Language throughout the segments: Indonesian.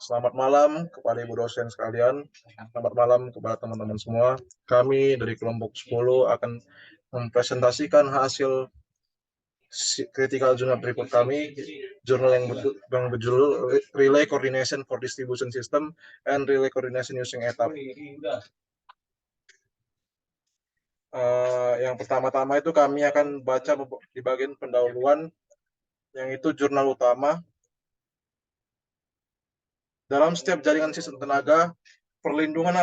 Selamat malam kepada Ibu dosen sekalian. Selamat malam kepada teman-teman semua. Kami dari kelompok 10 akan mempresentasikan hasil critical journal report kami, jurnal yang berjudul Relay Coordination for Distribution System and Relay Coordination Using ETAP. Yang pertama-tama itu kami akan baca di bagian pendahuluan, yang itu jurnal utama. Dalam setiap jaringan sistem tenaga, perlindungan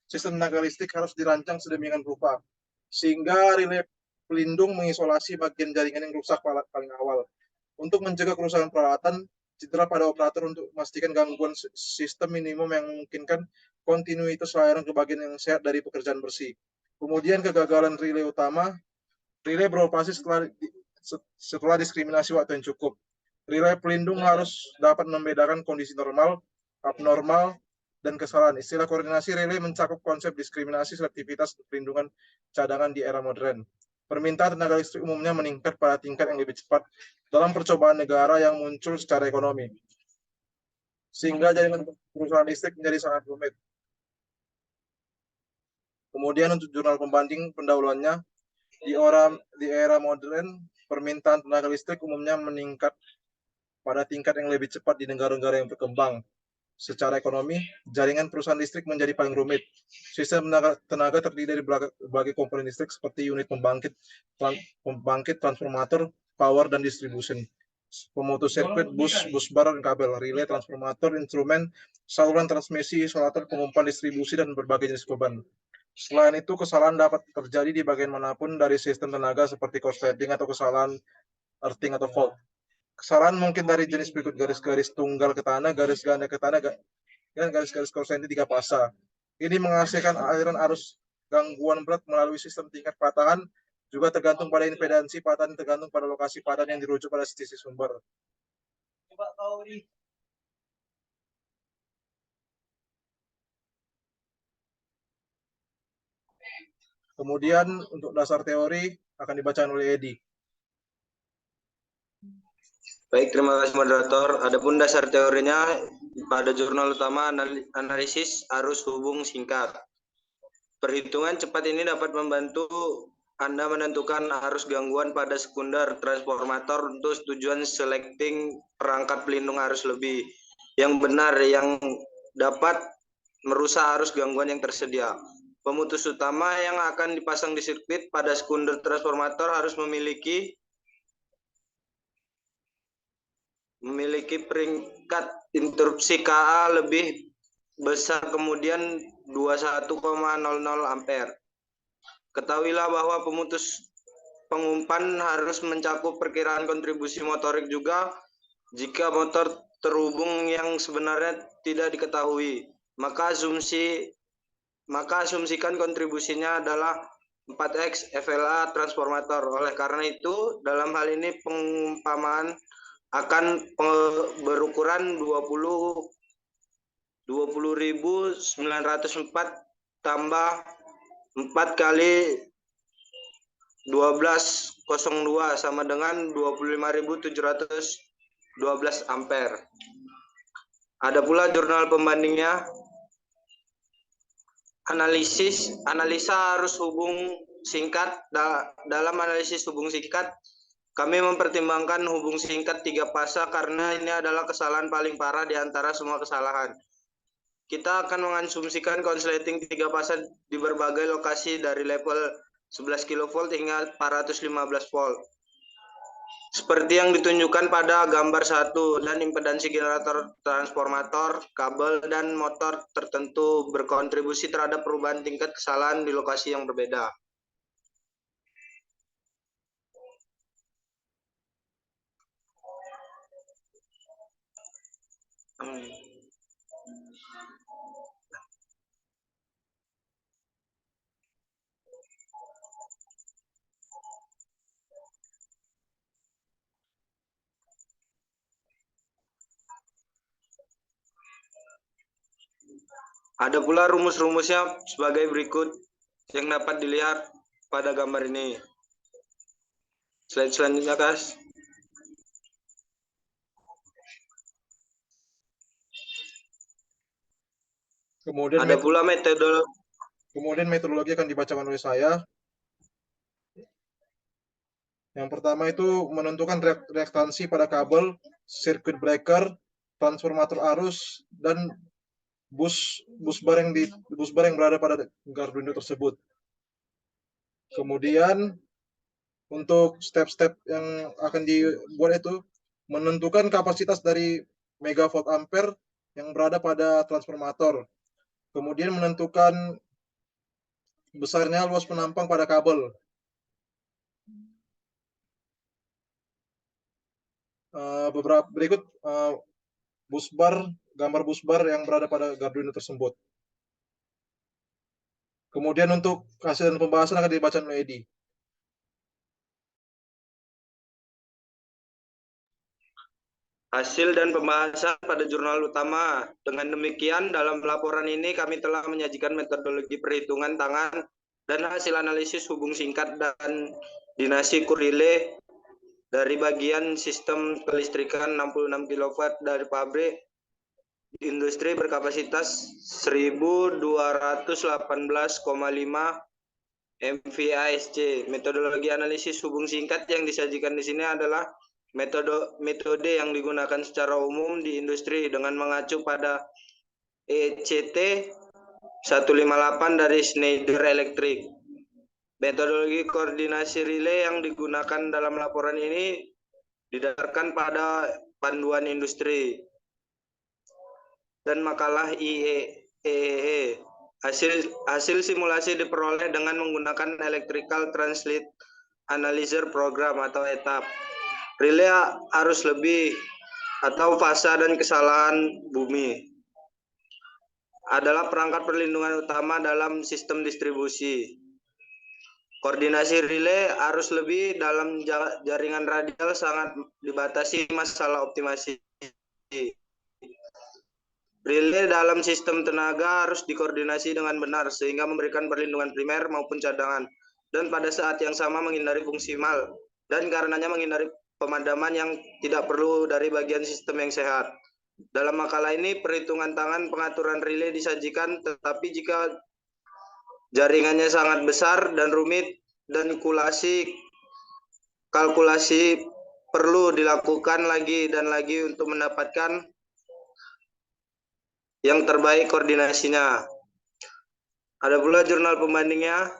sistem tenaga listrik harus dirancang sedemikian rupa sehingga relay pelindung mengisolasi bagian jaringan yang rusak paling awal untuk mencegah kerusakan peralatan, cedera pada operator, untuk memastikan gangguan sistem minimum yang memungkinkan kontinuitas layanan ke bagian yang sehat dari pekerjaan bersih. Kemudian kegagalan relay utama, relay beroperasi setelah diskriminasi waktu yang cukup. Relay pelindung harus dapat membedakan kondisi normal, abnormal, dan kesalahan. Istilah koordinasi relay mencakup konsep diskriminasi, selektivitas, perlindungan cadangan di era modern. Permintaan tenaga listrik umumnya meningkat pada tingkat yang lebih cepat dalam percobaan negara yang muncul secara ekonomi, sehingga jaringan perusahaan listrik menjadi sangat rumit. Kemudian untuk jurnal pembanding pendahuluannya, di era modern, permintaan tenaga listrik umumnya meningkat pada tingkat yang lebih cepat di negara-negara yang berkembang. Secara ekonomi, jaringan perusahaan listrik menjadi paling rumit. Sistem tenaga terdiri dari berbagai komponen listrik seperti unit pembangkit, transformator, power, dan distribution, pemutus sirkuit, busbar, dan kabel, relay, transformator, instrumen, saluran transmisi, isolator, pengumpan distribusi, dan berbagai jenis beban. Selain itu, kesalahan dapat terjadi di bagian manapun dari sistem tenaga seperti korsleting atau kesalahan earthing atau fault. Kesalahan mungkin dari jenis berikut: garis-garis tunggal ke tanah, garis ganda ke tanah, dan garis-garis korsleting 3 fasa. Ini menghasilkan aliran arus gangguan berat melalui sistem tingkat patahan, juga tergantung pada impedansi patahan, tergantung pada lokasi patahan yang dirujuk pada sisi sumber. Kemudian untuk dasar teori akan dibacakan oleh Edi. Baik, terima kasih moderator. Adapun dasar teorinya pada jurnal utama analisis arus hubung singkat. Perhitungan cepat ini dapat membantu Anda menentukan arus gangguan pada sekunder transformator untuk tujuan selecting perangkat pelindung arus lebih yang benar yang dapat merusak arus gangguan yang tersedia. Pemutus utama yang akan dipasang di sirkuit pada sekunder transformator harus memiliki peringkat interupsi KA lebih besar, kemudian 21,00 ampere. Ketahuilah bahwa pemutus pengumpan harus mencakup perkiraan kontribusi motorik juga. Jika motor terhubung yang sebenarnya tidak diketahui, maka asumsikan kontribusinya adalah 4X FLA transformator. Oleh karena itu, dalam hal ini pengumpamaan akan berukuran 20.904 tambah 4 kali 1202 sama dengan 25.712 ampere. Ada pula jurnal pembandingnya. Analisa arus hubung singkat. Dalam analisis hubung singkat, kami mempertimbangkan hubung singkat 3 fasa karena ini adalah kesalahan paling parah di antara semua kesalahan. Kita akan mengasumsikan konsleting 3 fasa di berbagai lokasi dari level 11 kV hingga 415 volt. Seperti yang ditunjukkan pada gambar 1, dan impedansi generator, transformator, kabel, dan motor tertentu berkontribusi terhadap perubahan tingkat kesalahan di lokasi yang berbeda. Ada pula rumus-rumusnya sebagai berikut yang dapat dilihat pada gambar ini. Slide selanjutnya, Kas. Kemudian Ada pula metode metodologi akan dibacakan oleh saya. Yang pertama itu menentukan reaktansi pada kabel, circuit breaker, transformator arus, dan bus bar yang berada pada Garduino tersebut. Kemudian untuk step-step yang akan dibuat itu menentukan kapasitas dari megavolt ampere yang berada pada transformator. Kemudian menentukan besarnya luas penampang pada kabel. Beberapa berikut gambar bus bar yang berada pada Garduino tersebut. Kemudian untuk hasil dan pembahasan akan dibaca oleh Edi. hasil dan pembahasan pada jurnal utama. Dengan demikian, dalam laporan ini kami telah menyajikan metodologi perhitungan tangan dan hasil analisis hubung singkat dan dinasi kurile dari bagian sistem kelistrikan 66 kW dari pabrik industri berkapasitas 1218,5 MVASC. Metodologi analisis hubung singkat yang disajikan di sini adalah metode yang digunakan secara umum di industri dengan mengacu pada ECT 158 dari Schneider Electric. Metodologi koordinasi relay yang digunakan dalam laporan ini didasarkan pada panduan industri dan makalah IEEE. Hasil simulasi diperoleh dengan menggunakan Electrical Translate Analyzer Program atau ETAP. Relay arus lebih atau fasa dan kesalahan bumi adalah perangkat perlindungan utama dalam sistem distribusi. Koordinasi relay arus lebih dalam jaringan radial sangat dibatasi masalah optimasi. Relay dalam sistem tenaga harus dikoordinasi dengan benar sehingga memberikan perlindungan primer maupun cadangan dan pada saat yang sama menghindari fungsi mal dan karenanya menghindari pemadaman yang tidak perlu dari bagian sistem yang sehat. Dalam makalah ini perhitungan tangan pengaturan relay disajikan, tetapi jika jaringannya sangat besar dan rumit dan kalkulasi perlu dilakukan lagi dan lagi untuk mendapatkan yang terbaik koordinasinya. Ada pula jurnal pembandingnya.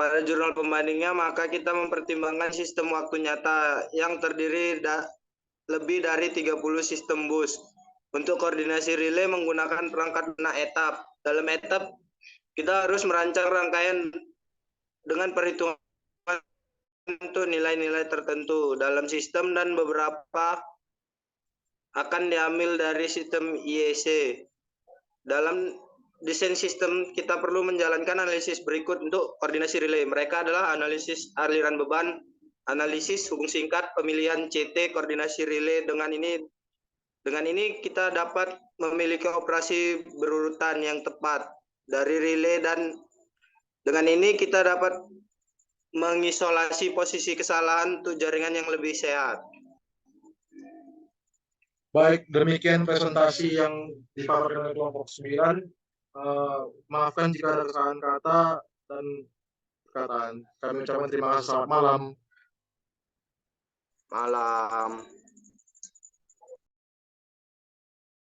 Pada jurnal pembandingnya, maka kita mempertimbangkan sistem waktu nyata yang terdiri lebih dari 30 sistem bus. Untuk koordinasi relay menggunakan perangkat etap. Dalam etap, kita harus merancang rangkaian dengan perhitungan untuk nilai-nilai tertentu dalam sistem dan beberapa akan diambil dari sistem IEC. Dalam desain sistem kita perlu menjalankan analisis berikut untuk koordinasi relay. Mereka adalah analisis aliran beban, analisis hubung singkat, pemilihan CT, koordinasi relay. Dengan ini kita dapat memiliki operasi berurutan yang tepat dari relay dan dengan ini kita dapat mengisolasi posisi kesalahan untuk jaringan yang lebih sehat. Baik, demikian presentasi yang dipaparkan oleh kelompok 9. Maafkan jika ada kesalahan kata dan perkataan. Kami ucapkan terima kasih. Selamat malam. Malam.